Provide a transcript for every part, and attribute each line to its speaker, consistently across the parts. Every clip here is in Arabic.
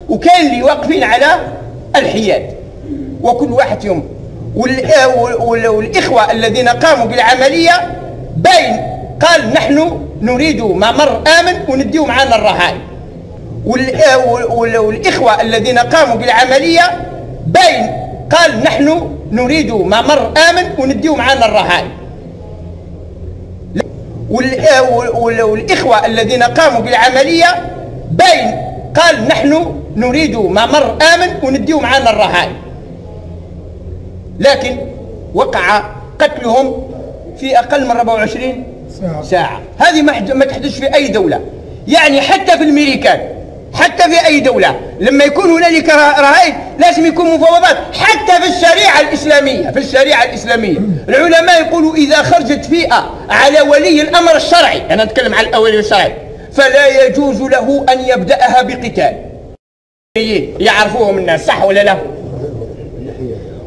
Speaker 1: وكاين اللي واقفين على الحياد، وكل واحد فيهم والإخوة الذين قاموا بالعملية باين قال نحن نريد ممر آمن ونديو معنا الرهائن، والإخوة الذين قاموا بالعملية باين قال نحن نريد ممر آمن ونديو معنا الرهائن، والإخوة الذين قاموا بالعملية باين قال نحن نريد ممر آمن ونديو معنا الرهائن، لكن وقع قتلهم في أقل من 24 ساعة. هذه ما تحدث في أي دولة، يعني حتى في الأمريكان، حتى في أي دولة لما يكون هنالك رهائن لازم يكون مفاوضات. حتى في الشريعة الإسلامية، في الشريعة الإسلامية العلماء يقولوا إذا خرجت فئة على ولي الأمر الشرعي، أنا أتكلم عن الولي الشرعي، فلا يجوز له أن يبدأها بقتال. يعرفوهم الناس، صح ولا لا؟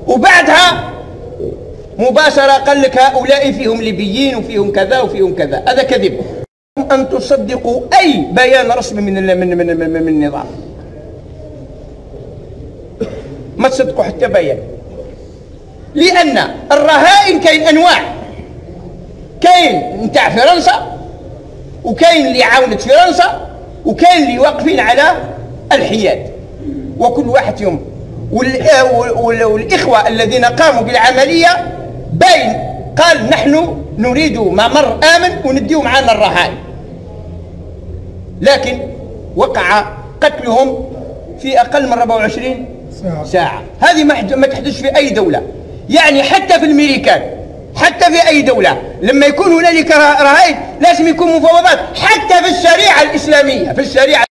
Speaker 1: وبعدها مباشرة قال لك هؤلاء فيهم ليبيين وفيهم كذا وفيهم كذا. هذا كذب. أن تصدقوا أي بيان رسمي من النظام، ما تصدقوا حتى بيان، لأن الرهائن كاين أنواع، كاين نتاع فرنسا وكاين اللي عاونت فرنسا وكاين اللي واقفين على الحياد، وكل واحد فيهم والإخوة الذين قاموا بالعملية باين قال نحن نريد ممر آمن ونديو معنا الرهائن، لكن وقع قتلهم في أقل من 24 ساعة. هذه ما تحدث في أي دولة، يعني حتى في الأمريكان، حتى في أي دولة لما يكون هنالك رهائن لازم يكون مفاوضات. حتى في الشريعة الإسلامية، في الشريعة